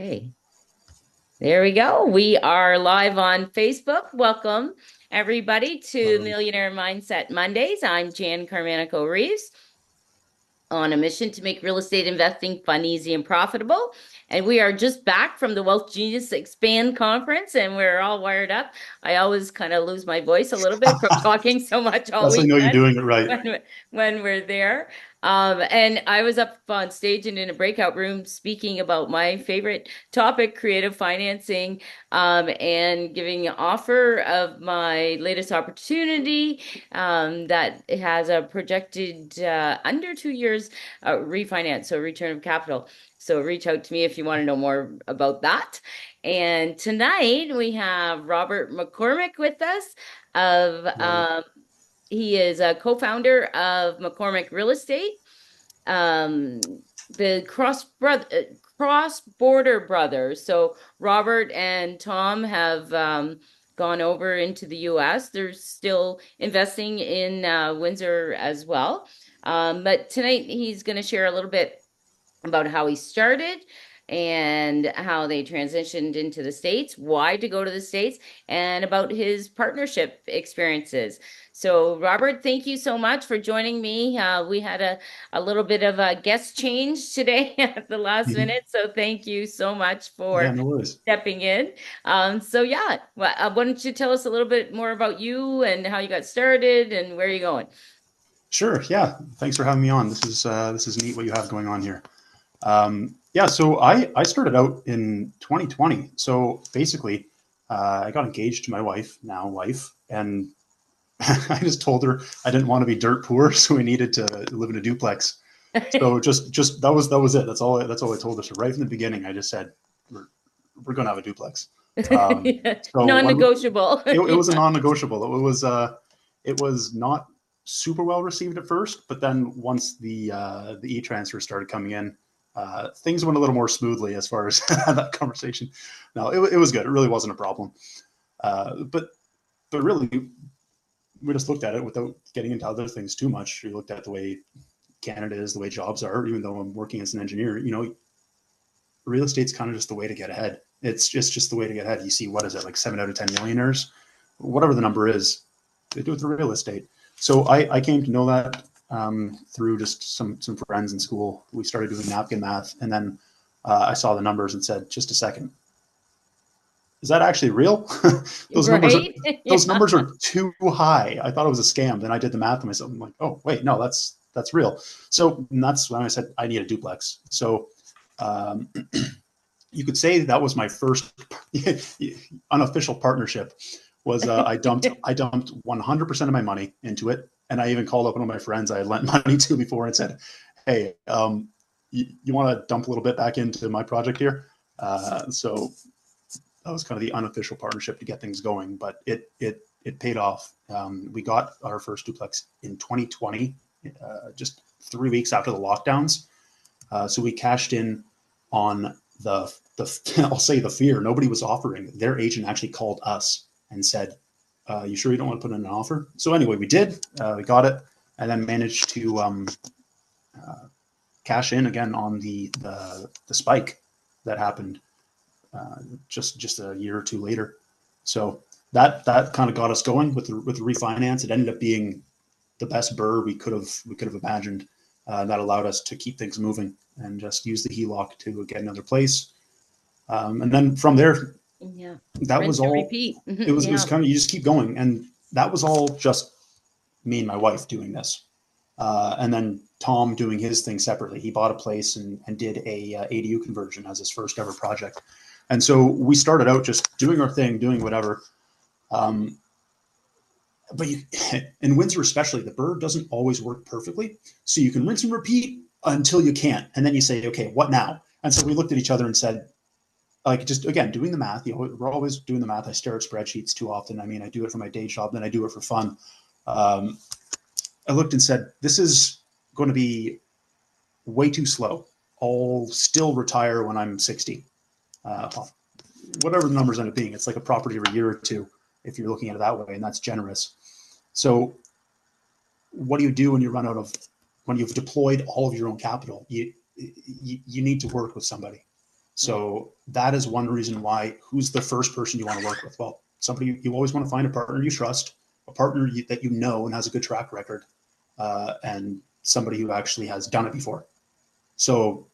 Hey, there we go. We are live on Facebook. Welcome, everybody, to Hello. Millionaire Mindset Mondays. I'm Jan Carmanico Reeves on a mission to make real estate investing fun, easy, and profitable. And we are just back from the Wealth Genius Expand conference, and we're all wired up. I always kind of lose my voice a little bit from talking so much all That's how you know you're weekend doing it right. when when we're there. And I was up on stage and in a breakout room speaking about my favorite topic, creative financing, and giving an offer of my latest opportunity that has a projected under 2 years refinance, so return of capital. So reach out to me if you want to know more about that. And tonight we have Robert McCormick with us. Of Hello. He is a co-founder of McCormick Real Estate. The cross-border brothers. So Robert and Tom have gone over into the US. They're still investing in Windsor as well. But tonight he's going to share a little bit about how he started and how they transitioned into the States, why to go to the States, and about his partnership experiences. So, Robert, thank you so much for joining me. We had a little bit of a guest change today at the last Mhm. minute. So, thank you so much Yeah, for no worries. stepping in. Why don't you tell us a little bit more about you and how you got started and where you're going? Sure. Yeah. Thanks for having me on. This is neat what you have going on here. Yeah. So I started out in 2020. So basically, I got engaged to my wife, now wife, and I just told her I didn't want to be dirt poor, so we needed to live in a duplex. So just that was it. That's all I told her. So right from the beginning, I just said we're going to have a duplex. So when Non-negotiable. it was a Yeah. non-negotiable. It was not super well received at first, but then once the e-transfer started coming in, things went a little more smoothly as far as that conversation. No, it was good. It really wasn't a problem. But really, we just looked at it without getting into other things too much. We looked at the way Canada is, the way jobs are. Even though I'm working as an engineer, real estate's kind of just the way to get ahead. It's just the way to get ahead. You see, what is it, like 7 out of 10 millionaires, whatever the number is, they do it through real estate. So I came to know that through just some friends in school. We started doing napkin math, and then I saw the numbers and said, just a second, is that actually real? those numbers are Right? those Yeah. numbers are too high. I thought it was a scam. Then I did the math to myself. I'm like, oh wait, no, that's real. So that's when I said I need a duplex. So um, you could say that was my first unofficial partnership. Was I dumped 100% of my money into it, and I even called up one of my friends I had lent money to before and said, "Hey, you want to dump a little bit back into my project here?" So that was kind of the unofficial partnership to get things going, but it paid off. We got our first duplex in 2020, just 3 weeks after the lockdowns. So we cashed in on the I'll say the fear. Nobody was offering. Their agent actually called us and said, "You sure you don't want to put in an offer?" So anyway, we did. We got it, and then managed to cash in again on the spike that happened uh, just a year or two later. So that kind of got us going with the refinance. It ended up being the best burr we could have imagined. That allowed us to keep things moving and just use the HELOC to get another place. And then from there, Yeah. that was Rinse and all. repeat. It was Yeah. kind of, you just keep going, and that was all just me and my wife doing this. And then Tom doing his thing separately. He bought a place and did a ADU conversion as his first ever project. And so we started out just doing our thing, doing whatever. Um, but in Windsor especially, the bird doesn't always work perfectly. So you can rinse and repeat until you can't, and then you say, okay, what now? And so we looked at each other and said, like, just again doing the math. We're always doing the math. I stare at spreadsheets too often. I mean, I do it for my day job, then I do it for fun. Um, I looked and said, this is going to be way too slow. I'll still retire when I'm 60. Uh, Whatever the numbers end up being, it's like a property every year or two if you're looking at it that way, and that's generous. So what do you do when you run out of when you've deployed all of your own capital? You need to work with somebody. So that is one reason why. Who's the first person you want to work with? Well, somebody you always want to find a partner you trust, a partner that you know and has a good track record, and somebody who actually has done it before. So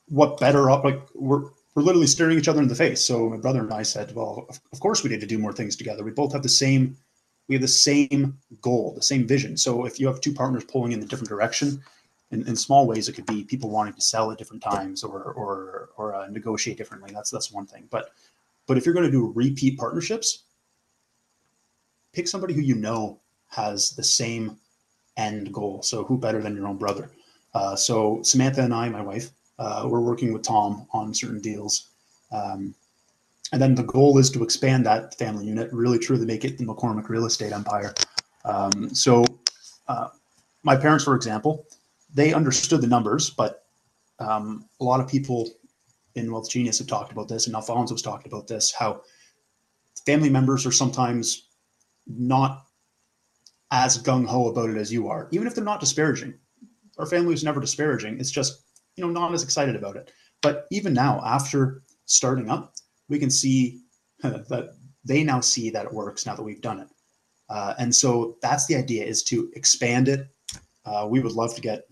what better up? Like we're literally staring each other in the face. So my brother and I said, well, of course we need to do more things together. We both have the same. We have the same goal, the same vision. So if you have two partners pulling in a different direction, in small ways, it could be people wanting to sell at different times or negotiate differently. That's one thing. But if you're going to do repeat partnerships, pick somebody who you know has the same end goal. So who better than your own brother? So Samantha and I, my wife, we're working with Tom on certain deals. And then the goal is to expand that family unit, really truly make it the McCormick Real Estate empire. So my parents, for example, they understood the numbers, but a lot of people in Wealth Genius have talked about this, and Alfonso's talked about this, how family members are sometimes not as gung-ho about it as you are, even if they're not disparaging. Our family was never disparaging. It's just, not as excited about it. But even now, after starting up, we can see that they now see that it works now that we've done it. And so that's the idea, is to expand it. We would love to get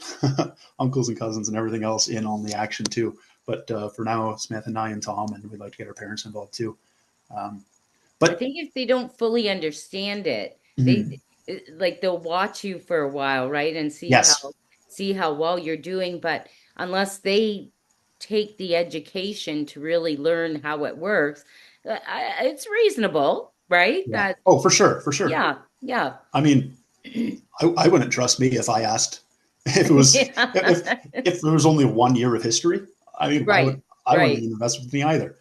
uncles and cousins and everything else in on the action too. But for now, Samantha and I and Tom, and we'd like to get our parents involved too. I think if they don't fully understand it, they like they'll watch you for a while, right? And yes, see how well you're doing, but unless they take the education to really learn how it works, it's reasonable, right? yeah, That oh, for sure, for sure. yeah, yeah. I mean, I wouldn't trust me if I asked if it was if there was only 1 year of history. I mean, Right, I wouldn't right. even invest with me either.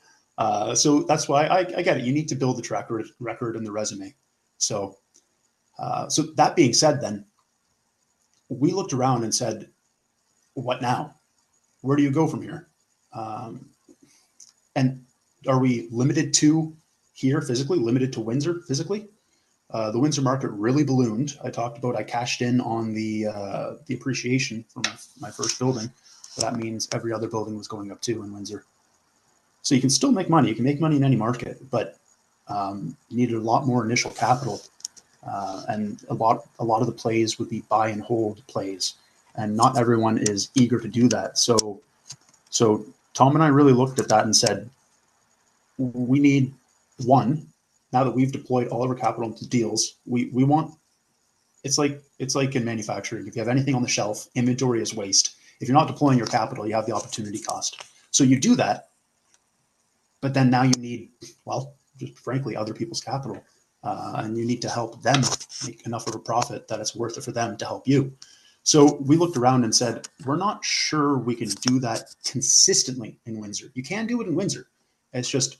So that's why I get it. You need to build the track record and the resume. So so that being said, then we looked around and said, what now? Where do you go from here? Um, and are we limited to here physically? Limited to Windsor physically? The Windsor market really ballooned. I cashed in on the appreciation from my first building. So that means every other building was going up too in Windsor. So you can still make money. You can make money in any market, but you needed a lot more initial capital, and a lot of the plays would be buy and hold plays, and not everyone is eager to do that. So Tom and I really looked at that and said, we need one. Now that we've deployed all of our capital into deals, we want. It's like in manufacturing. If you have anything on the shelf, inventory is waste. If you're not deploying your capital, you have the opportunity cost. So you do that, but then now you need, well, just frankly, other people's capital, and you need to help them make enough of a profit that it's worth it for them to help you. So we looked around and said, we're not sure we can do that consistently in Windsor. You can do it in Windsor. It's just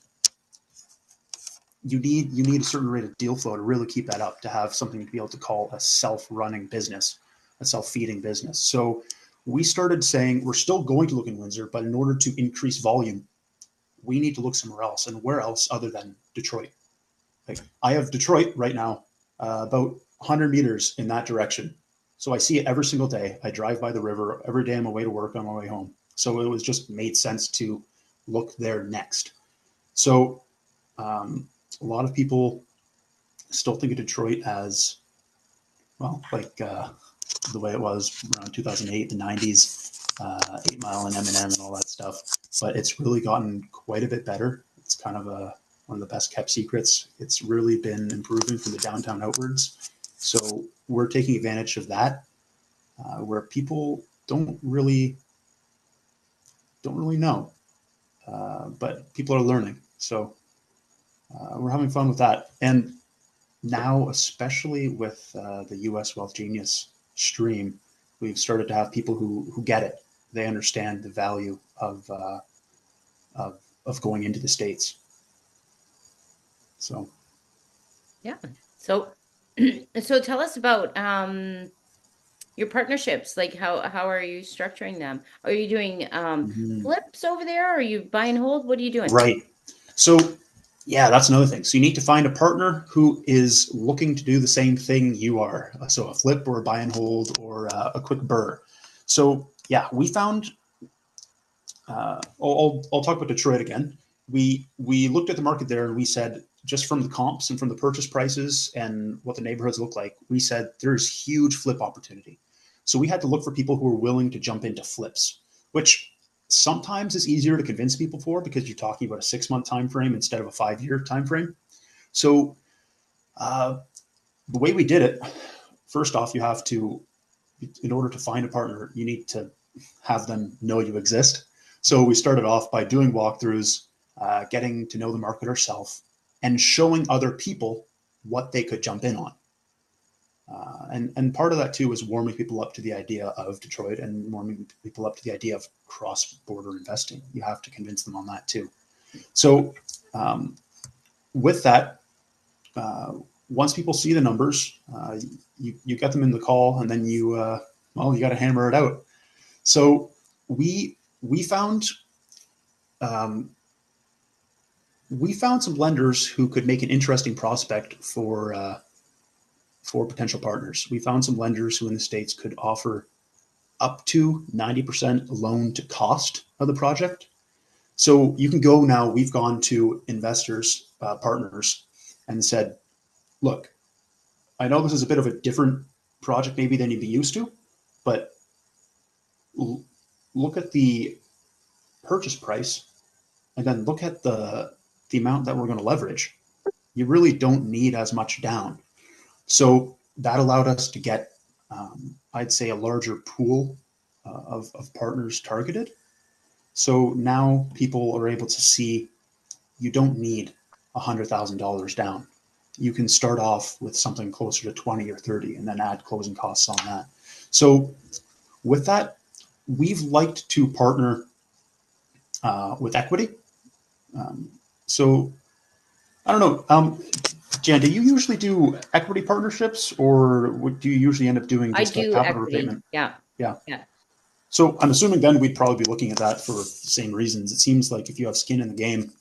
you need a certain rate of deal flow to really keep that up, to have something to be able to call a self-running business, a self-feeding business. So we started saying we're still going to look in Windsor, but in order to increase volume, we need to look somewhere else. And where else other than Detroit? Like, I have Detroit right now, about 100 meters in that direction. So I see it every single day. I drive by the river every day on my way to work, on my way home. So it was just made sense to look there next. So a lot of people still think of Detroit as, well, like the way it was around 2008, the 90s, 8 Mile and Eminem and all that stuff. But it's really gotten quite a bit better. It's kind of one of the best kept secrets. It's really been improving from the downtown outwards. So we're taking advantage of that, where people don't really know, but people are learning. So we're having fun with that. And now, especially with the US Wealth Genius stream, we've started to have people who get it. They understand the value of going into the States. So Yeah. So so tell us about your partnerships. Like how are you structuring them? Are you doing flips over there? Are you buy and hold? What are you doing? right. So yeah, that's another thing. So you need to find a partner who is looking to do the same thing you are. So a flip or a buy and hold or a quick burr. So yeah, we found I'll talk about Detroit again. We looked at the market there and we said, just from the comps and from the purchase prices and what the neighborhoods look like, we said there's huge flip opportunity. So we had to look for people who were willing to jump into flips, which sometimes is easier to convince people for because you're talking about a 6 month time frame instead of a 5 year time frame. So the way we did it, first off, you have to, in order to find a partner, you need to have them know you exist. So we started off by doing walkthroughs, getting to know the market ourselves, and showing other people what they could jump in on. And part of that too is warming people up to the idea of Detroit and warming people up to the idea of cross-border investing. You have to convince them on that too. So with that, once people see the numbers, you get them in the call, and then you got to hammer it out. So we found some lenders who could make an interesting prospect for potential partners. We found some lenders who in the States could offer up to 90% loan to cost of the project. So you can go now, we've gone to investors, partners, and said, look, I know this is a bit of a different project maybe than you'd be used to, but look at the purchase price and then look at the amount that we're going to leverage. You really don't need as much down. So that allowed us to get, I'd say, a larger pool of partners targeted. So now people are able to see you don't need $100,000 down. You can start off with something closer to 20 or 30 and then add closing costs on that. So with that, we've liked to partner with equity. So I don't know, Jan, do you usually do equity partnerships, or do you usually end up doing I just a do capital equity. repayment? Yeah. Yeah. Yeah. So I'm assuming then we'd probably be looking at that for the same reasons. It seems like if you have skin in the game,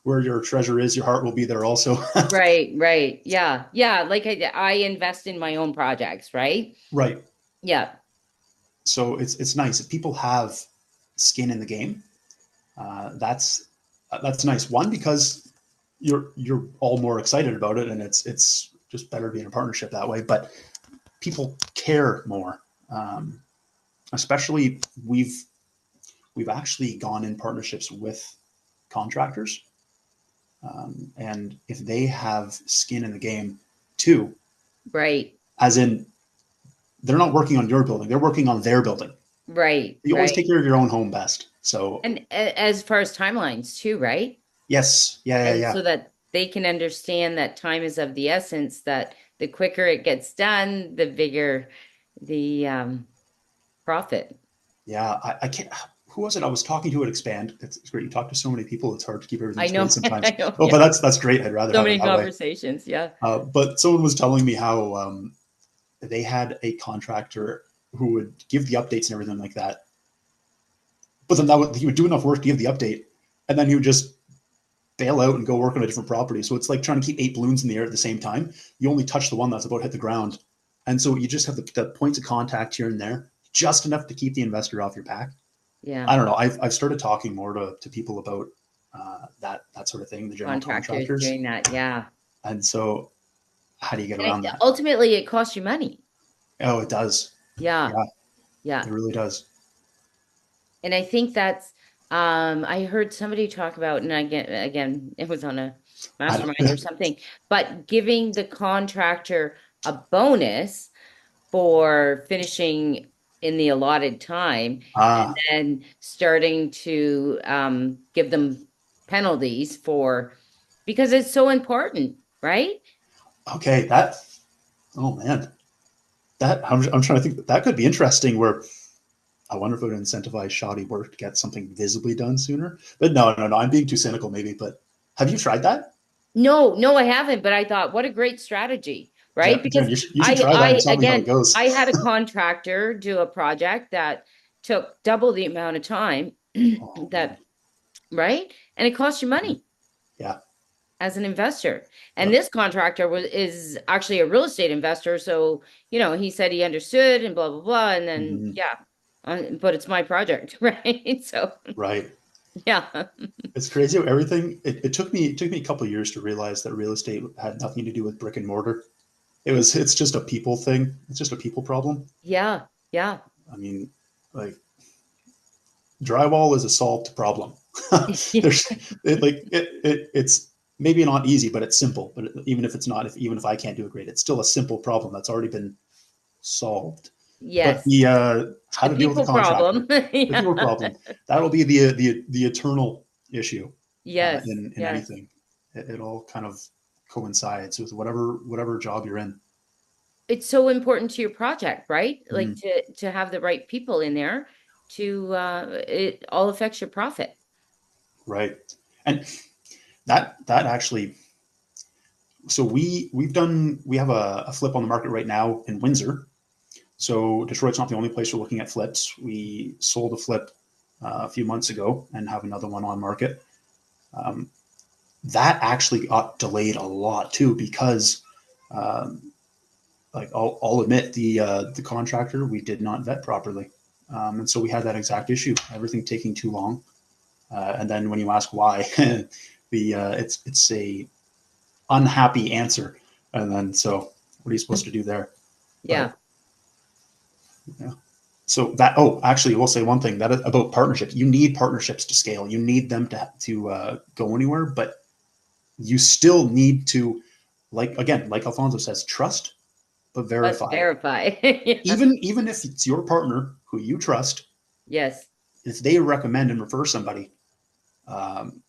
where your treasure is, your heart will be there also. Right, right. Yeah. Yeah. Like I invest in my own projects, right? Right. Yeah. So it's nice if people have skin in the game. That's nice. One, because you're all more excited about it, and it's just better being a partnership that way. But people care more. Especially we've actually gone in partnerships with contractors, and if they have skin in the game too, Right. as in they're not working on your building, they're working on their building. Right. You always Right. take care of your own home best. So And as far as timelines too, right? yes, And yeah. so that they can understand that time is of the essence, that the quicker it gets done, the bigger the profit. Yeah, I can't. Who was it? I was talking to at Expand. It's great. You talk to so many people. It's hard to keep everything I straight know. sometimes. I know. Oh, Yeah. but that's great. I'd rather So have it many that way. conversations. Yeah. But someone was telling me how they had a contractor who would give the updates and everything like that. But then he would do enough work to give the update, and then he would just bail out and go work on a different property. So it's like trying to keep 8 balloons in the air at the same time. You only touch the one that's about to hit the ground, and so you just have the points of contact here and there, just enough to keep the investor off your back. Yeah. I don't know. I've started talking more to people about that sort of thing, the general Contractors contractors, doing that. Yeah. and so how do you get And around that? ultimately, it costs you money. Oh, it does. Yeah. Yeah, Yeah. it really does. And I think that's I heard somebody talk about, and again, it was on a I don't. mastermind or something, but giving the contractor a bonus for finishing in the allotted time, and Ah, then starting to give them penalties for, because it's so important, right? okay. Oh man, I'm trying to think that could be interesting. Where I wonder if it would incentivize shoddy work to get something visibly done sooner. But no. I'm being too cynical, maybe. But have you tried that, No, no, I haven't, but I thought, what a great strategy, right? Jen? Because You should try that and tell me how it again, goes. I had a contractor do a project that took double the amount of time Oh man, that, right? And it costs you money yeah, as an investor. And yep. this contractor is actually a real estate investor. So, he said he understood and blah, blah, blah. And then, Mhm. yeah, but it's my project, right? So, Right. Yeah. It's crazy how everything. It took me a couple of years to realize that real estate had nothing to do with brick and mortar. It's just a people thing. It's just a people problem. Yeah. Yeah. I mean, like drywall is a solved problem. There's it's maybe not easy, but it's simple. But even if it's not, even if I can't do it great, it's still a simple problem that's already been solved. But Yes. the how The to deal with the people contractor, problem. the people Yeah. problem, that'll be the eternal issue Yes. in Yes. anything. It all kind of coincides with whatever job you're in. It's so important to your project, right? Like Mhm. to have the right people in there to it all affects your profit. Right, and that actually. So we have a flip on the market right now in Windsor. So Detroit's not the only place we're looking at flips. We sold a flip a few months ago and have another one on market. Um, that actually got delayed a lot too because, um, like I'll admit, the contractor we did not vet properly, and so we had that exact issue. Everything taking too long, and then when you ask why, it's a unhappy answer, and then so what are you supposed to do there? Yeah. But yeah. So that actually, we'll say one thing that about partnerships. You need partnerships to scale. You need them to go anywhere, but you still need to, like Alfonso says, trust but But verify. verify. Yeah. Even if it's your partner who you trust, Yes. if they recommend and refer somebody, um,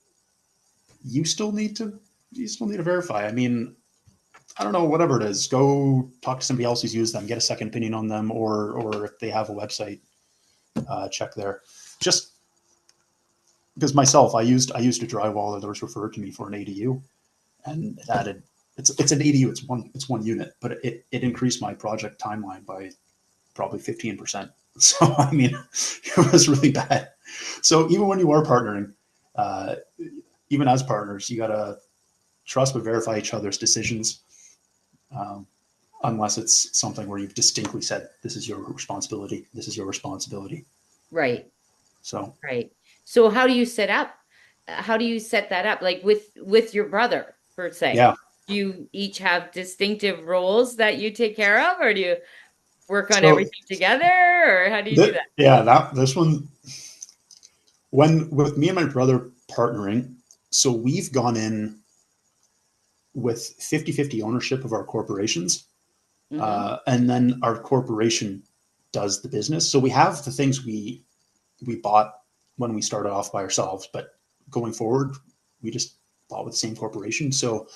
you still need to verify. I mean, I don't know, whatever it is, go talk to somebody else who's used them, get a second opinion on them, or if they have a website, check there. Just because myself, I used a drywall that was referred to me for an ADU, and it added it's an ADU, it's one unit, but it increased my project timeline by probably 15%. So I mean, it was really bad. So even when you are partnering, uh, even as partners, you gotta trust but verify each other's decisions. Um, Unless it's something where you've distinctly said this is your responsibility, this is your responsibility. Right. So Right. So how do you set up? How do you set that up? Like with your brother, per se. yeah, Do you each have distinctive roles that you take care of, or do you work on so everything together, or how do you do that? that this one, when with me and my brother partnering, so we've gone in with 50-50 ownership of our corporations, Hmm. and then our corporation does the business. So we have the things we bought when we started off by ourselves, but going forward, we just bought with the same corporation. So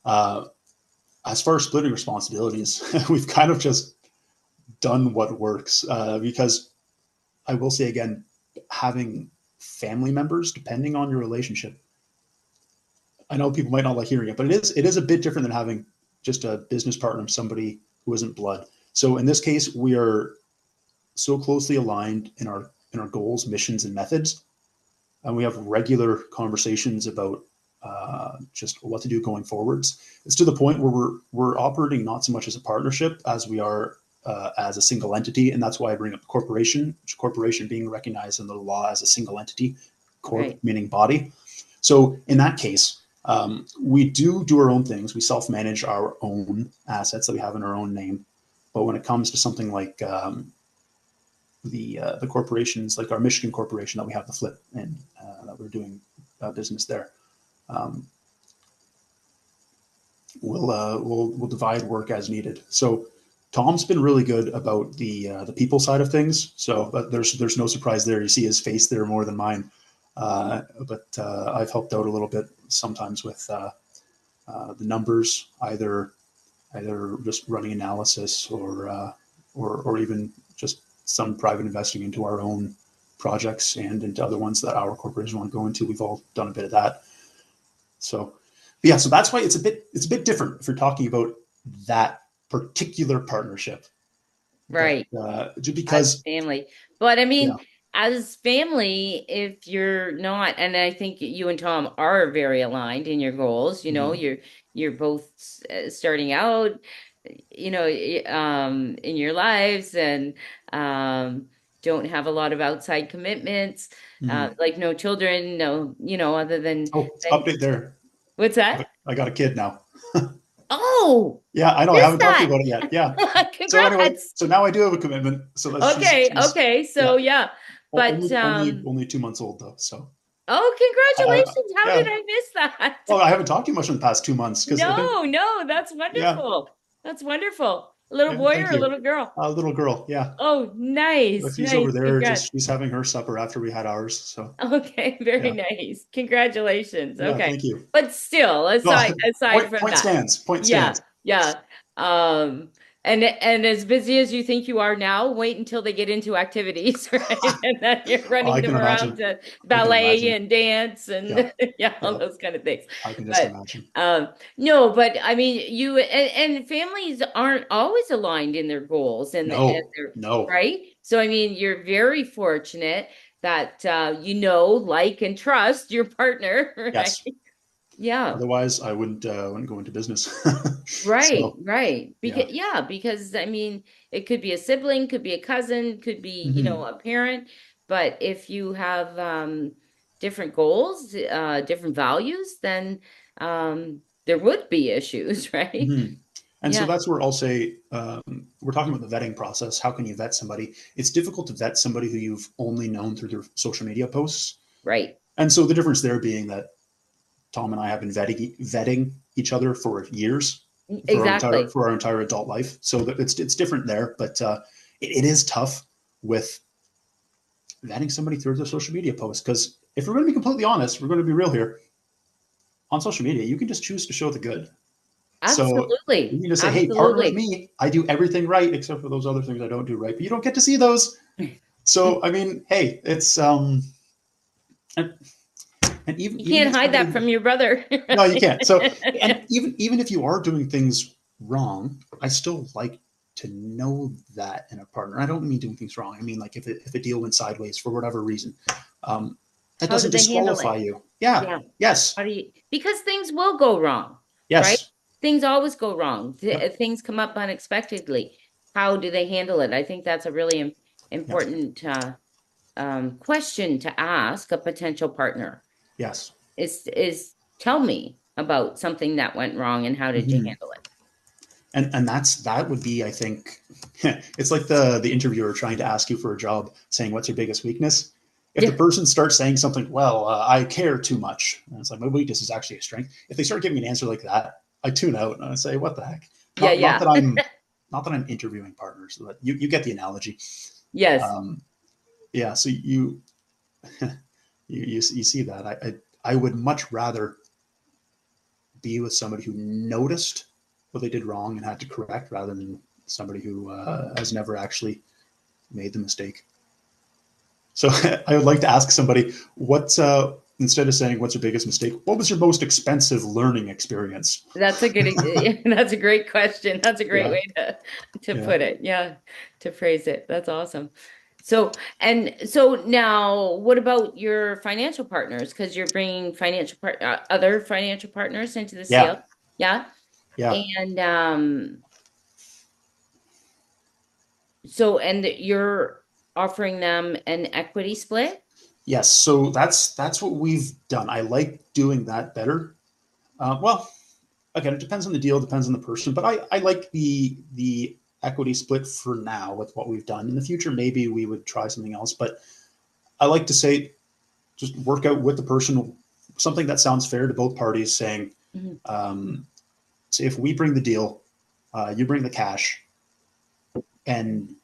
uh, as far as splitting responsibilities, we've kind of just done what works, because I will say again, having family members, depending on your relationship, I know people might not like hearing it, but it is a bit different than having just a business partner, somebody who isn't blood. So in this case, we are so closely aligned in our goals, missions, and methods, and we have regular conversations about just what to do going forwards. It's to the point where we're operating not so much as a partnership as we are as a single entity, and that's why I bring up corporation. Corporation being recognized in the law as a single entity, corp Right. meaning body. So in that case, we do our own things. We self manage our own assets that we have in our own name. But when it comes to something like the corporations, like our Michigan corporation that we have the flip in, that we're doing business there, um, we'll divide work as needed. So Tom's been really good about the people side of things. So there's no surprise there. You see his face there more than mine. But I've helped out a little bit sometimes with the numbers, either just running analysis or even just some private investing into our own projects and into other ones that our corporation want to go into. We've all done a bit of that. So yeah, so that's why it's a bit different if you're talking about that particular partnership. But Right. just As because, family. But I yeah, mean, as family, if you're not, and I think you and Tom are very aligned in your goals, mm, you're both starting out, in your lives and um don't have a lot of outside commitments, Mhm. like no children, no, other Oh, than update there. what's that? I got a kid now. Oh, Yeah, I know. I missed haven't talked to you that. about it yet. Yeah. So anyway, Congrats. so now I do have a commitment. So that Okay, she's okay. yeah, So yeah, but only 2 months old though. So oh, I congratulations. How did yeah. I miss that? Well, I haven't talked to you much in the past 2 months because I think No, no, that's yeah, wonderful. That's wonderful. A little yeah. boy Thank or a you. little girl? A little girl. Yeah. Oh, So nice, she's nice. over there. Congrats. Just she's having her supper after we had ours. So Okay, very yeah, nice. Congratulations. yeah. Okay. Thank you. But still, No, aside from point that, stands. Point yeah, stands. yeah. And as busy as you think you are now, wait until they get into activities, right? And then you're I running can them around imagine. to I can ballet imagine. and dance Yeah, and yeah, all yeah. those kind of things. I can just But imagine. no, but I mean, and families aren't always aligned in their goals and No, their no. right. So I mean, you're very fortunate that like and trust your partner, right? Yes. Yeah. Otherwise, I wouldn't go into business. Right, So right. yeah. Because I mean, it could be a sibling, could be a cousin, could be, Hmm. a parent, but if you have different goals, different values, then there would be issues, right? Hmm. And so Yeah, that's where I'll say we're talking about the vetting process. How can you vet somebody? It's difficult to vet somebody who you've only known through their social media posts. right. And so the difference there being that Tom and I have been vetting each other for years Exactly. for our entire adult life. So that it's different there, but it is tough with vetting somebody through their social media posts because if we're going to be completely honest, we're going to be real here. On social media, you can just choose to show the good. So you Absolutely. can just say, "Hey, partner with Absolutely. me. I do everything right except for those other things I don't do right." But you don't get to see those. So I mean, hey, it's and, and You even can't if hide that somebody from your brother, no, you right? can't. So and even if you are doing things wrong, I still like to know that in a partner. I don't mean doing things wrong. I mean like if a deal went sideways for whatever reason, um, that How doesn't do they handle disqualify it? you. Yeah. Yeah. Yes. How do you, because things will go wrong, right? Yes. Things always go wrong. Yep. Things come up unexpectedly. How do they handle it? I think that's a really Yep. important question to ask a potential partner Yes. is tell me about something that went wrong and how did you Hmm. handle it? And that would be, I think, it's like the interviewer trying to ask you for a job, saying what's your biggest weakness. If the Yeah. person starts saying something, well, I care too much, and it's like my weakness is actually a strength. If they start giving me an answer like that, I tune out and I say, what the heck? Yeah, Not yeah. that I'm interviewing partners, but you get the analogy. Yes. Um, yeah, so you see that I would much rather be with somebody who noticed what they did wrong and had to correct rather than somebody who has never actually made the mistake. So I would like to ask somebody, what's instead of saying what's your biggest mistake, what was your most expensive learning experience? That's a good, that's a great question. That's a great Yeah, way to yeah, put it. Yeah, to phrase it. That's awesome. So now what about your financial partners? Because you're bringing other financial partners into the yeah, sale. Yeah. yeah. And and you're offering them an equity split? Yes. So that's what we've done. I like doing that better. Well, again, it depends on the deal, depends on the person, but I like the equity split for now with what we've done. In the future, maybe we would try something else, but I like to say just work out with the person something that sounds fair to both parties, saying, Mhm. um, say if we bring the deal, you bring the cash, and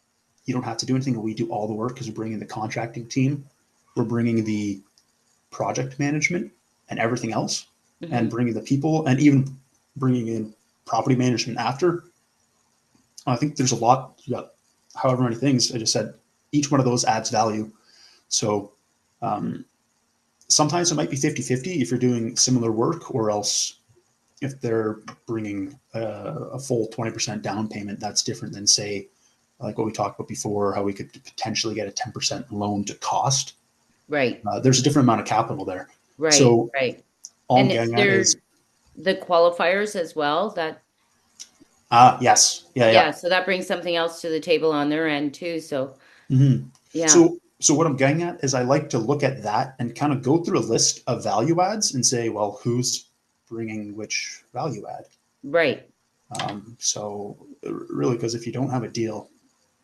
you don't have to do anything. We do all the work because we're bringing the contracting team, we're bringing the project management and everything else, and Mhm. bringing the people, and even bringing in property management after. I think there's a lot. You got however many things I just said. Each one of those adds value. So um, sometimes it might be 50-50 if you're doing similar work, or else if they're bringing a full 20% down payment, that's different than, say, like what we talked about before, how we could potentially get a 10% loan to cost. Right. There's a different amount of capital there. Right. So Right. all I'm And getting at is, they're the qualifiers as well. yes, yeah, Yeah, yeah. so that brings something else to the table on their end too. So Mm-hmm. Yeah. So what I'm getting at is I like to look at that and kind of go through a list of value adds and say, well, who's bringing which value add? Right. So really, because if you don't have a deal,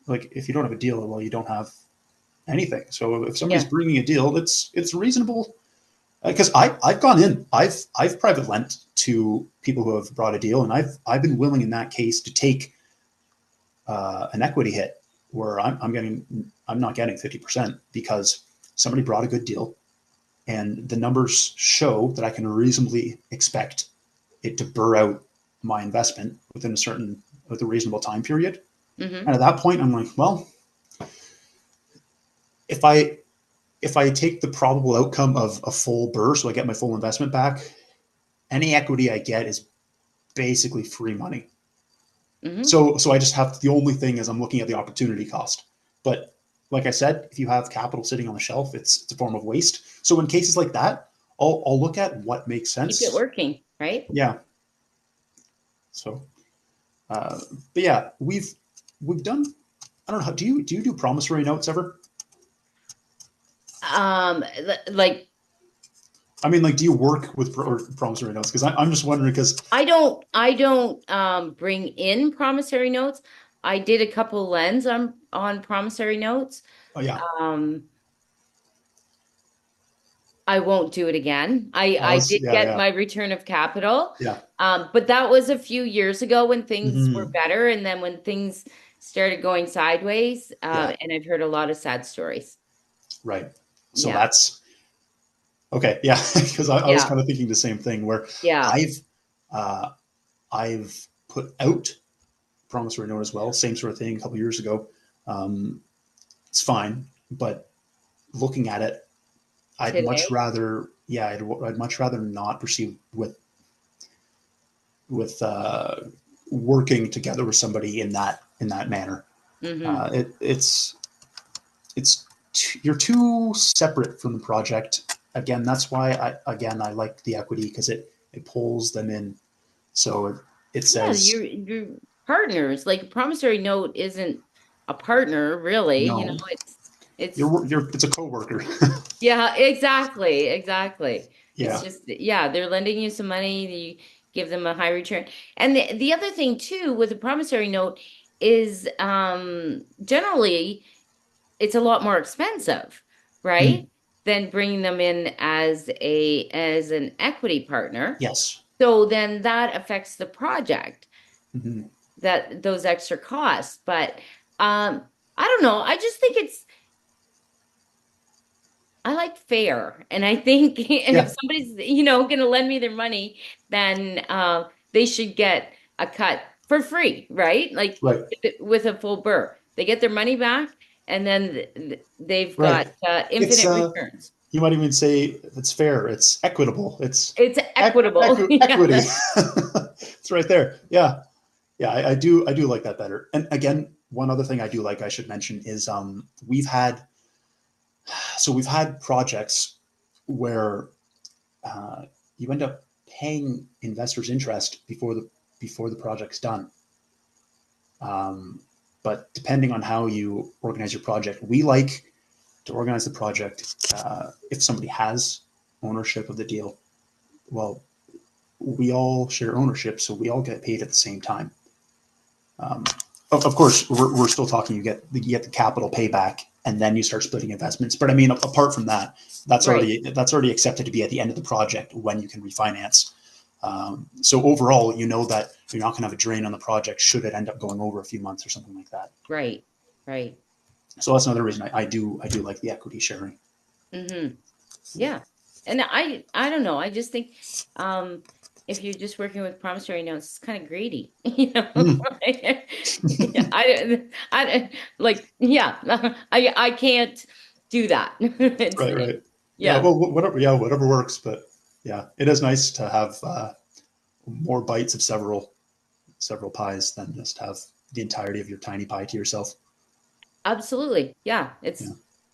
like if you don't have a deal, well, you don't have anything. So if somebody's Yeah. bringing a deal, it's reasonable. Because I've gone in, I've private lent to people who have brought a deal, and I've been willing in that case to take an equity hit where I'm not getting 50% because somebody brought a good deal, and the numbers show that I can reasonably expect it to burr out my investment with a reasonable time period. Hmm. And at that point, I'm like, well, if I take the probable outcome of a full burr, so I get my full investment back, any equity I get is basically free money. Hmm. So I just have, the only thing is I'm looking at the opportunity cost. But like I said, if you have capital sitting on the shelf, it's a form of waste. So in cases like that, I'll look at what makes Keep it sense. working, right? Yeah. So, uh, but yeah, we've done. I don't know. Do you do promissory notes ever? Like I mean, like, do you work with promissory notes? Because I'm just wondering. Because I don't bring in promissory notes. I did a couple lends on promissory notes. oh yeah, Um, I won't do it again. I Oz, did yeah, get yeah, my return of capital. yeah. But that was a few years ago when things were Hmm. better, and then when things started going sideways, Yeah, and I've heard a lot of sad stories. right. So Yeah, that's okay. Yeah, because I was yeah, kind of thinking the same thing where yeah. I've uh, I've put out promissory note as well, same sort of thing a couple years ago. Um, it's fine, but looking at it, I'd much Today. rather, yeah, I'd much rather not proceed with working together with somebody in that manner. Hmm. It's you're too separate from the project. Again, that's why I like the equity because it pulls them in. So it Yeah, says you're partners. Like a promissory note isn't a partner, really. no, It's it's a coworker. yeah, exactly, exactly. It's Yeah. just yeah, they're lending you some money, you give them a high return. And the other thing too with a promissory note is generally it's a lot more expensive, right? Mm. Than bringing them in as an equity partner. Yes. So then that affects the project, Hmm. that those extra costs. But I don't know. I just think I like fair. And I think if Yeah. somebody's, going to lend me their money, then they should get a cut for free, right? Like Right. with a full burr. They get their money back and then they've got Right. It's infinite returns. you might even say it's fair. It's equitable. It's It's equitable. equity. Yeah. It's right there. Yeah. Yeah. I do like that better. And again, one other thing I do like I should mention is we've had projects where you end up paying investors interest before the project's done. Um, but depending on how you organize your project, we like to organize the project if somebody has ownership of the deal. Well, we all share ownership, so we all get paid at the same time. Um, of course, we're still talking. You get the capital payback, and then you start splitting investments. But I mean, apart from that, Right. that's already accepted to be at the end of the project when you can refinance. So overall, you know that you're not going to have a drain on the project should it end up going over a few months or something like that. Right. Right. So that's another reason I do like the equity sharing. Hmm. Yeah. And I don't know. I just think if you're just working with promissory notes, it's kind of greedy, Mm, Yeah, like yeah, I can't do that. It's right, right. Yeah, yeah. well, whatever. Yeah, whatever works. But yeah, it is nice to have more bites of several pies than just have the entirety of your tiny pie to yourself. Absolutely. Yeah, Yeah. it's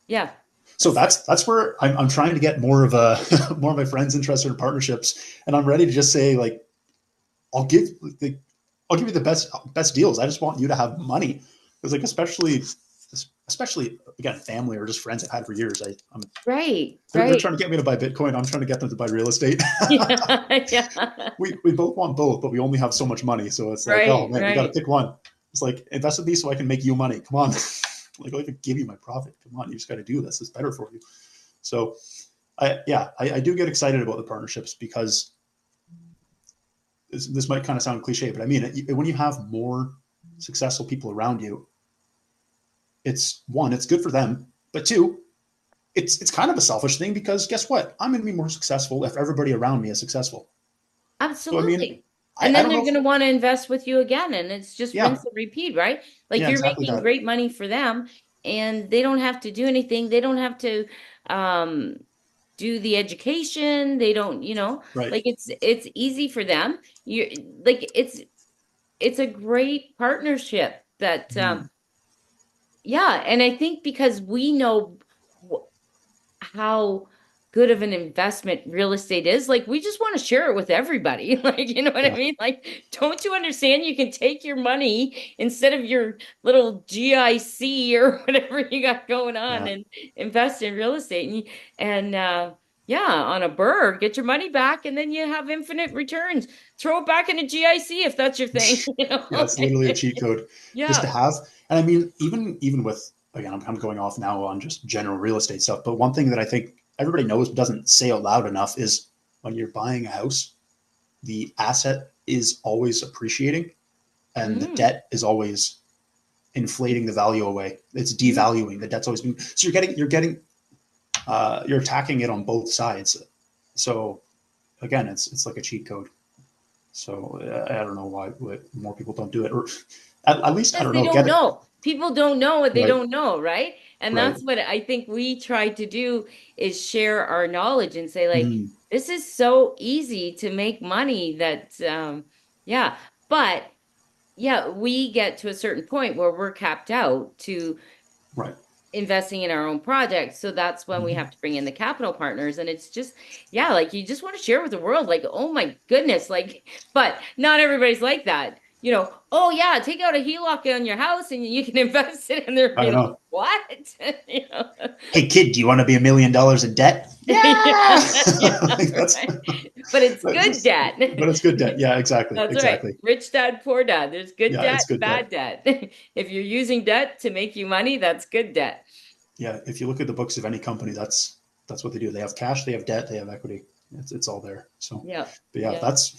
yeah. So It's that's where I'm trying to get more of a more of my friends interested in partnerships, and I'm ready to just say like I'll give I'll give you the best deals. I just want you to have money because like especially again, family or just friends I've had for years. I'm Right, they're right. trying to get me to buy Bitcoin. I'm trying to get them to buy real estate. Yeah, yeah. We both want both, but we only have so much money. So it's like, oh Right, man, we got to right. pick one. It's like, invest in these so I can make you money. Come on. Like, I could give you my profit. Come on, you just got to do this. It's better for you. So I do get excited about the partnerships because this might kind of sound cliche, but I mean, when you have more successful people around you, it's one, it's good for them, but two, it's kind of a selfish thing because guess what? I'm going to be more successful if everybody around me is successful. So I mean, Absolutely. I, And I then don't they're know going if, to want to invest with you again. And it's just yeah, rinse and repeat, right? Like yeah, you're exactly making that. great money for them and they don't have to do anything. They don't have to um, do the education. They don't, Right. like it's easy for them. You like it's a great partnership that Mm, yeah, and I think because we know how good of an investment real estate is. Like, we just want to share it with everybody. Like, you know what I yeah, mean? Like, don't you understand? You can take your money instead of your little GIC or whatever you got going on yeah. and invest in real estate. Yeah, on a burr, get your money back and then you have infinite returns. Throw it back in a GIC if that's your thing, Yeah, it's literally a cheat code just to Yeah. have. And I mean, even with, again, I'm going off now on just general real estate stuff. But one thing that I think everybody knows but doesn't say out loud enough is when you're buying a house, the asset is always appreciating, and the Mm, debt is always inflating the value away. It's mm. devaluing. The debt's always been, so you're attacking it on both sides. So again, it's like a cheat code. So I don't know why more people don't do it, or at least I Because don't they know. don't Get it know. People don't know what they right, don't know, right? And right. that's what I think we try to do is share our knowledge and say, like, Mm, this is so easy to make money that, yeah. But yeah, we get to a certain point where we're capped out to right. investing in our own projects. So that's when we Mm-hmm. have to bring in the capital partners. And it's just, yeah, like you just want to share with the world, like, oh my goodness, like, but not everybody's like that. Oh yeah, take out a HELOC on your house and you can invest it, and they'll I be don't like, know. what? You know? Hey kid, do you want to be $1 million in debt? Yeah, Yeah, yeah, like that's, right. But it's that's good just, debt. but it's good debt. Yeah, exactly, That's right. exactly. Rich dad, poor dad. There's good Yeah, debt it's and good debt. bad debt. If you're using debt to make you money, that's good debt. Yeah, if you look at the books of any company, that's what they do. They have cash, they have debt, they have equity. It's all there. So, Yeah. but yeah, Yeah. that's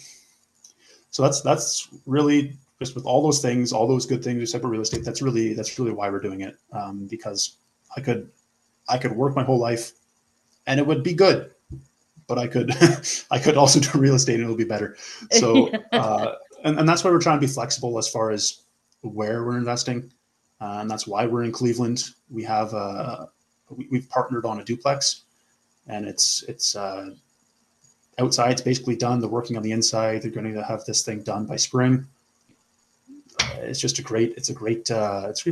really just with all those things, all those good things, except for real estate. That's really why we're doing it. Because I could I could work my whole life and it would be good, but I could I could also do real estate and it'll be better. So and that's why we're trying to be flexible as far as where we're investing, and that's why we're in Cleveland. We've partnered on a duplex, and it's outside. It's basically done. They're working on the inside. They're going to have this thing done by spring. It's a great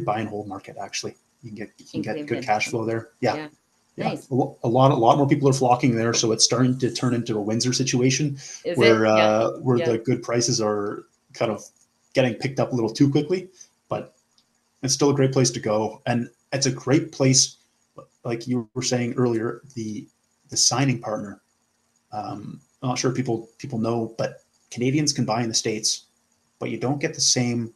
buy and hold market. Actually, you can get good In cash flow there. Yeah, Yeah. yeah, Nice. a lot more people are flocking there, so it's starting to turn into a Windsor situation Is where it? Yeah. the Yeah. good prices are kind of getting picked up a little too quickly, but it's still a great place to go, and it's a great place. Like you were saying earlier, the signing partner. I'm not sure people know, but Canadians can buy in the States, but you don't get the same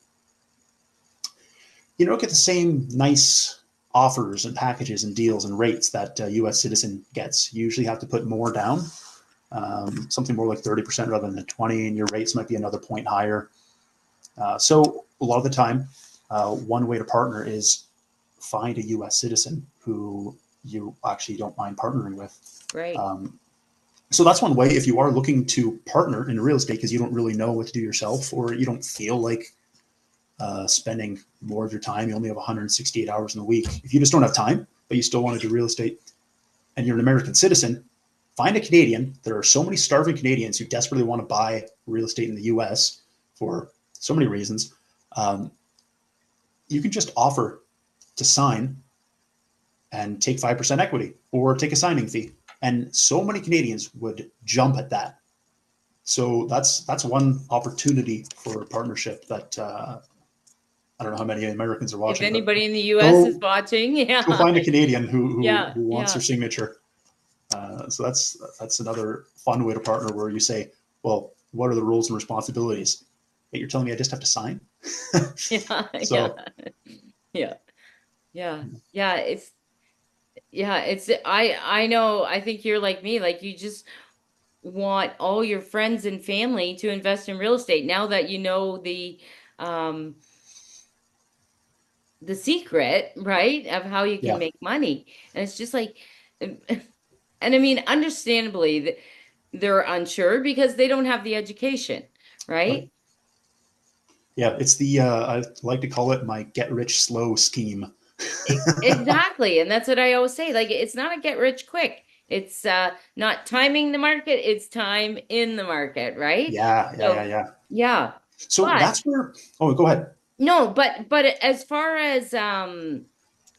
nice offers and packages and deals and rates that a U.S. citizen gets. You usually have to put more down, something more like 30% rather than 20, and your rates might be another point higher. So a lot of the time, one way to partner is find a U.S. citizen who you actually don't mind partnering with. Right. Um, so that's one way if you are looking to partner in real estate because you don't really know what to do yourself or you don't feel like spending more of your time. You only have 168 hours in the week. If you just don't have time, but you still want to do real estate and you're an American citizen, find a Canadian. There are so many starving Canadians who desperately want to buy real estate in the US for so many reasons. Um, you can just offer to sign and take 5% equity or take a signing fee. And so many Canadians would jump at that. So that's one opportunity for a partnership that I don't know how many Americans are If watching, but anybody in the US is go watching, go yeah, find a Canadian who yeah, wants their yeah. signature. So that's another fun way to partner where you say, well, what are the rules and responsibilities? But you're telling me I just have to sign? Yeah, yeah, So yeah, yeah, yeah. I know, I think you're like me, like you just want all your friends and family to invest in real estate now that you know um the secret, right, of how you can yeah, make money. And it's just like and I mean, understandably, they're unsure because they don't have the education, right. right? Yeah, it's the I like to call it my get rich slow scheme. Exactly. And that's what I always say. Like, it's not a get rich quick. It's not timing the market, it's time in the market, right? Yeah, yeah, yeah, So, yeah. yeah. So But that's where. Oh, go ahead. no, but as far as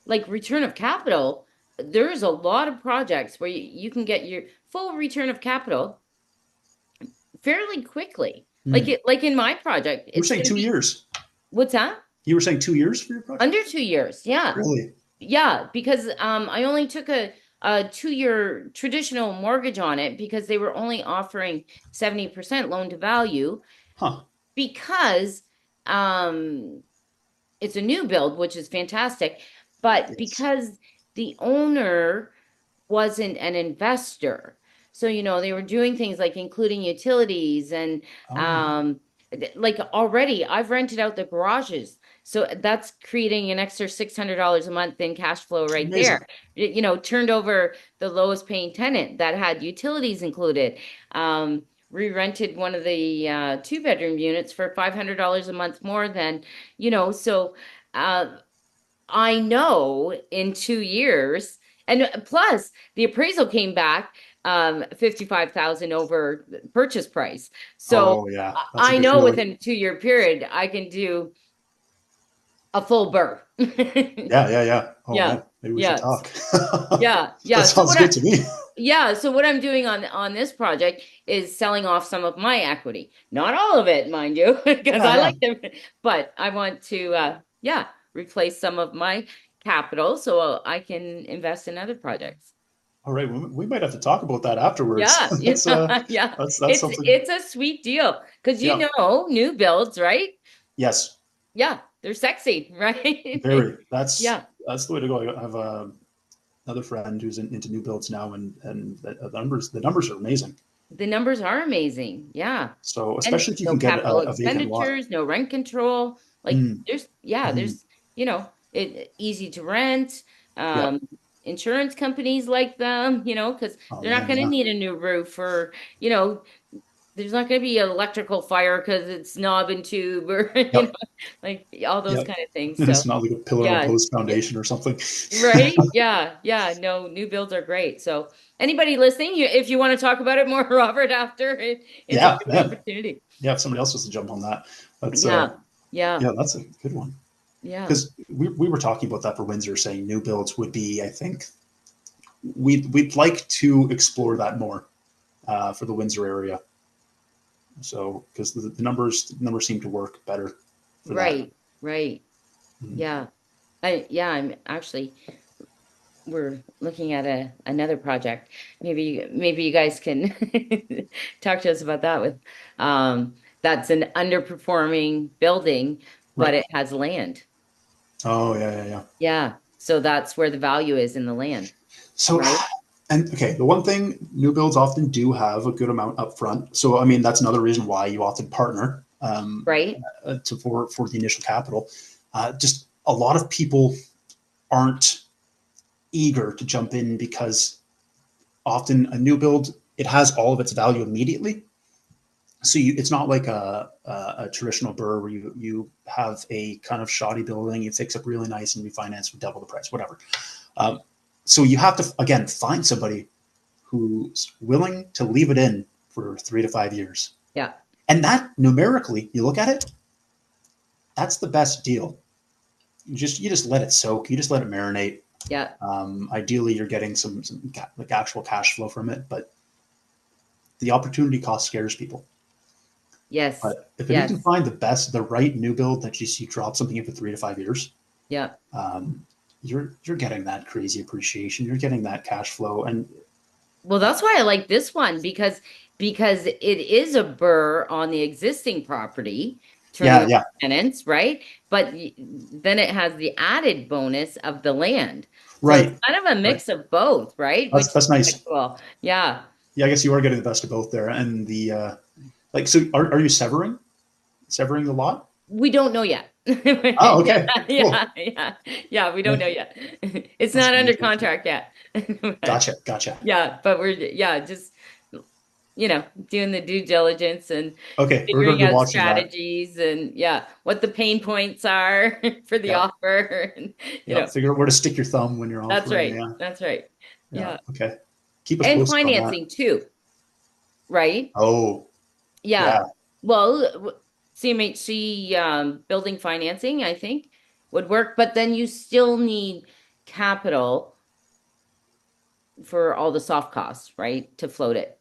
like return of capital, there's a lot of projects where you can get your full return of capital fairly quickly. Hmm. Like in my project, You were it's saying going to two be years. what's that? You were saying 2 years for your project? Under 2 years. Yeah. Really? Yeah, because I only took a 2 year traditional mortgage on it because they were only offering 70% loan to value Huh. because um it's a new build, which is fantastic, but Yes. because the owner wasn't an investor. So, they were doing things like including utilities and Oh, um like already I've rented out the garages. So that's creating an extra $600 a month in cash flow right there. amazing. Turned over the lowest paying tenant that had utilities included. Re-rented one of the two-bedroom units for $500 a month more than, so uh I know in 2 years, and plus the appraisal came back 55,000 over the purchase price. So Oh, yeah. That's a I good know feeling. within a 2 year period I can do a full burr. Yeah, yeah, yeah. Oh Yeah. man, maybe we should Yeah. talk. Yeah. That Yeah. sounds good to me. So what I'm doing on this project is selling off some of my equity. Not all of it, mind you, because Yeah, I yeah. like them, but I want to yeah, replace some of my capital so I can invest in other projects. All right, we might have to talk about that afterwards. Yeah, That's yeah, yeah. that's something. It's a sweet deal because Yeah. new builds, right? Yes. Yeah, they're sexy, right? Very. Yeah, That's the way to go. I have another friend who's into new builds now, and the numbers are amazing. the numbers are amazing. Yeah. So And especially if you no can get capital a vacant lot. expenditures, no rent control. Like Mm, mhm. there's, it easy to rent. Yep. Um, Insurance companies like them, because Oh they're not man, going to yeah. need a new roof or, there's not going to be an electrical fire because it's knob and tube or, Yep. like all those Yep. kind of things. So It's not like a pillar and yeah, post yeah, foundation or something. right. Yeah, yeah. No, new builds are great. So anybody listening, if you want to talk about it more, Robert, after it's a Yeah, good man. opportunity. Yeah, if somebody else wants to jump on that, that's Yeah, yeah, yeah, that's a good one. yeah. Because we were talking about that for Windsor, saying new builds would be, I think, we'd like to explore that more for the Windsor area. So because the numbers seem to work better for that. Right, right. Mhm. Yeah. I'm actually we're looking at another project. Maybe you guys can talk to us about that with that's an underperforming building, but Right. it has land. Oh yeah, yeah, yeah. Yeah. So that's where the value is in the land, So, right? and okay, the one thing new builds often do have a good amount up front. So I mean that's another reason why you often partner Right? for the initial capital. Just a lot of people aren't eager to jump in because often a new build it has all of its value immediately. So it's not like a traditional burr where you have a kind of shoddy building, you fix up really nice and refinance for double the price, whatever. Um, so you have to again find somebody who's willing to leave it in for 3 to 5 years, Yeah. and that numerically, you look at it, that's the best deal. You just let it soak, you just let it marinate. Yeah. Ideally, you're getting some like actual cash flow from it, but the opportunity cost scares people. Yes. But if you can Yes. find the right new build that you drop something in for 3 to 5 years, Yeah. um, you're getting that crazy appreciation. You're getting that cash flow, and Well, that's why I like this one because it is a burr on the existing property, turning yeah, over yeah, tenants, right? But then it has the added bonus of the land. So it's right, kind of a right. mix of both, right? Which That's is kind nice. of cool. Yeah. Yeah, I guess you are getting the best of both there. And the like, so are you severing the lot? We don't know yet. Oh, Yeah, okay, yeah, cool. yeah. Yeah, we don't know Okay. yet. It's That's not under amazing. contract yet. Gotcha, gotcha. Yeah, but we're yeah, just doing the due diligence and Okay, we're going figuring to be out watching that. strategies and yeah, what the pain points are for the Yeah, offer. And, yeah. Figure out where to stick your thumb when you're that's offering. right. Yeah, That's right. yeah. Yeah. Okay. Keep us And posted on that. financing too, right? Oh, Yeah. yeah, Well, CMHC building financing, I think, would work, but then you still need capital for all the soft costs, right? To float it.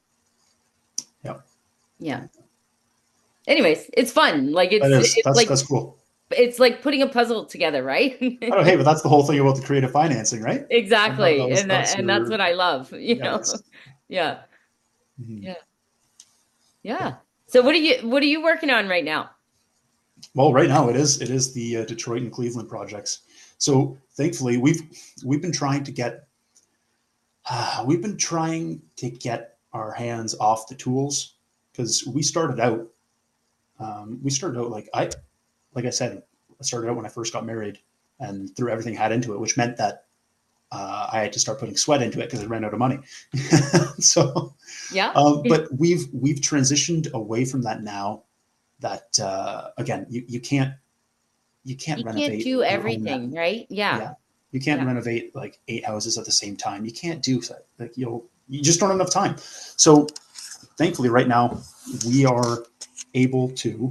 yeah. Yeah. Anyways, it's fun. Like That is it's like that's cool. it's like putting a puzzle together, right? I don't. Hey, but that's the whole thing about the creative financing, right? Exactly. And That's that's your what I love, yeah. That's Yeah. mhm. Yeah. Yeah. Yeah. So what are you working on right now? Well, right now it is the Detroit and Cleveland projects. So thankfully, we've been trying to get our hands off the tools because we started out like I said, I started out when I first got married and threw everything I had into it, which meant that I had to start putting sweat into it because I ran out of money. So, Yeah. but we've transitioned away from that now. That again, you can't You can't renovate do your own. everything, right? Yeah. Yeah, you can't Yeah. renovate like 8 houses at the same time. You can't do that. Like you just don't have enough time. So thankfully, right now we are able to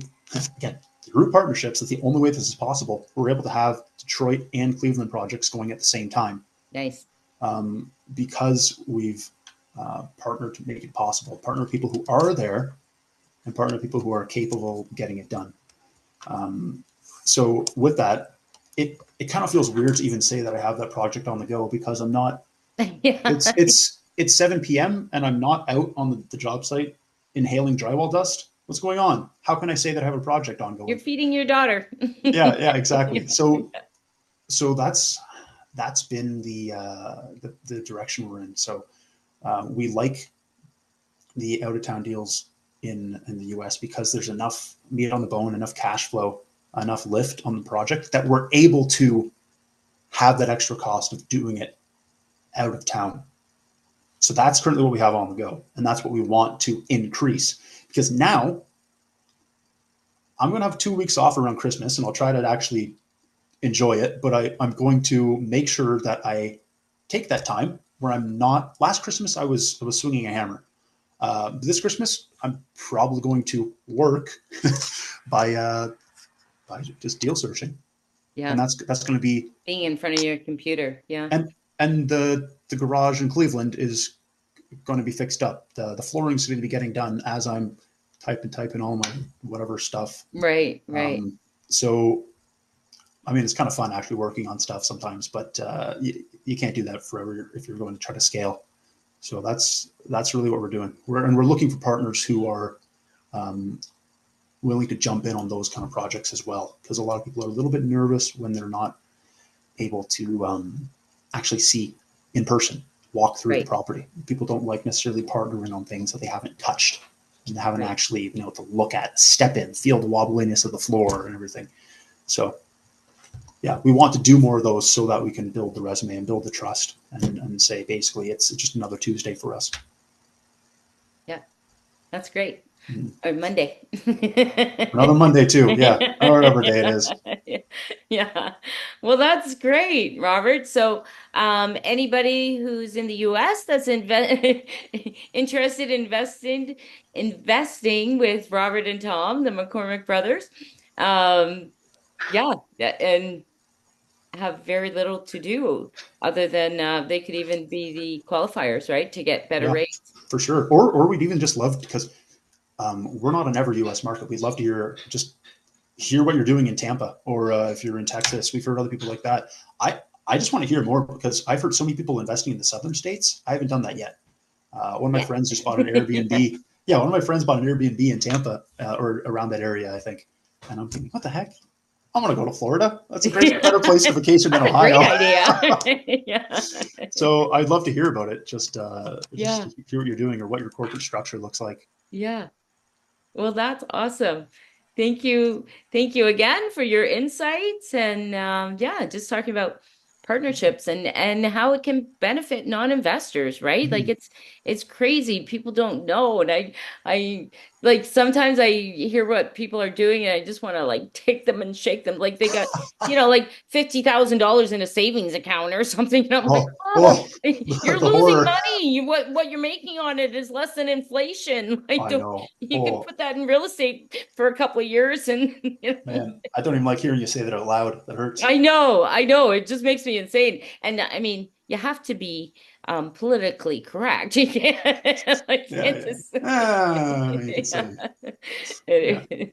again through partnerships. That's the only way this is possible. We're able to have Detroit and Cleveland projects going at the same time Nice. because we've partnered to make it possible. Partner with people who are there and partner with people who are capable of getting it done. So with that, it kind of feels weird to even say that I have that project on the go because I'm not. It's Yeah. it's it's 7 p.m. and I'm not out on the job site inhaling drywall dust. What's going on? How can I say that I have a project You're ongoing? feeding your daughter. Yeah, yeah, exactly. Yeah. So that's been the direction we're in. So we like the out of town deals in the US because there's enough meat on the bone, enough cash flow, enough lift on the project that we're able to have that extra cost of doing it out of town. So that's currently what we have on the go. And that's what we want to increase because now I'm going to have 2 weeks off around Christmas and I'll try to actually enjoy it. But I'm going to make sure that I take that time where I'm not. Last Christmas, I was swinging a hammer. This Christmas, I'm probably going to work by just deal searching, and Yeah. that's going to be Being in front of your computer. Yeah. and the garage in Cleveland is going to be fixed up. The flooring is going to be getting done as I'm typing all my whatever stuff. Right. Right. So I mean, it's kind of fun actually working on stuff sometimes, but you can't do that forever if you're going to try to scale. So that's really what we're doing. We're looking for partners who are um, willing to jump in on those kind of projects as well, because a lot of people are a little bit nervous when they're not able to actually see in person, walk through the Right. property. People don't like necessarily partnering on things that they haven't touched and they haven't Right. actually been able to look at, step in, feel the wobbliness of the floor and everything. So yeah, we want to do more of those so that we can build the resume and build the trust and say basically it's just another Tuesday for us. Yeah. That's great. Mhm. Or Monday. Another Monday too. Yeah, or whatever day it is. Yeah. Well, that's great, Robert. So, anybody who's in the US that's interested in investing with Robert and Tom, the McCormick brothers, um, yeah, and have very little to do other than they could even be the qualifiers, right, to get better Yeah, rates. for sure. Or we'd even just love because we're not an ever U.S. market. We'd love to hear what you're doing in Tampa, or if you're in Texas. We've heard other people like that. I just want to hear more, because I've heard so many people investing in the southern states. I haven't done that yet. One of my Yeah. friends just bought an Airbnb. Yeah, one of my friends bought an Airbnb in Tampa, or around that area, I think. And I'm thinking, what the heck? I'm going to go to Florida. That's a better place to vacation than That's a great Ohio. idea. Yeah. So I'd love to hear about it. Just Yeah. hear what you're doing, or what your corporate structure looks like. Yeah. Well, that's awesome. Thank you. Thank you again for your insights and yeah, just talking about partnerships and how it can benefit non-investors, right? Like Mhm. it's crazy. People don't know. And I like sometimes I hear what people are doing and I just want to like take them and shake them. Like they got, like $50,000 in a savings account or something. And I'm like, Oh, oh, oh, you're the losing horror. money. What you're making on it is less than inflation. Like I don't know. you can Oh, put that in real estate for a couple of years and man. I don't even like hearing you say that out loud. That hurts. I know. It just makes me insane. And I mean, you have to be politically correct. You can't, I Yeah, can't yeah. just You can say, yeah. yeah.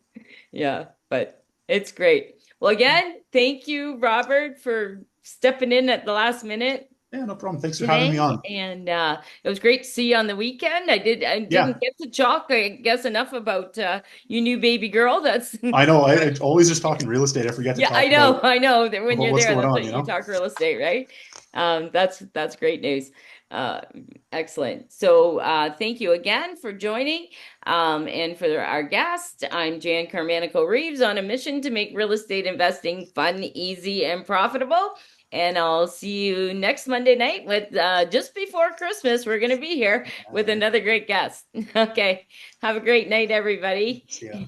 Yeah, but it's great. Well, again, thank you, Robert, for stepping in at the last minute Yeah, no problem. Thanks for having me today. on. And it was great to see you on the weekend. I Yeah, didn't get to talk, I guess, enough about you new baby girl. That's I know. I always just talking real estate. I forget to yeah, talk about I know that when you're what's there, going that's on. what you talk real estate, right? That's great news. Uh, Excellent. So thank you again for joining. And for our guest, I'm Jan Carmanico Reeves on a mission to make real estate investing fun, easy, and profitable. And I'll see you next Monday night with just before Christmas. We're going to be here with another great guest. Okay. Have a great night, everybody. See ya.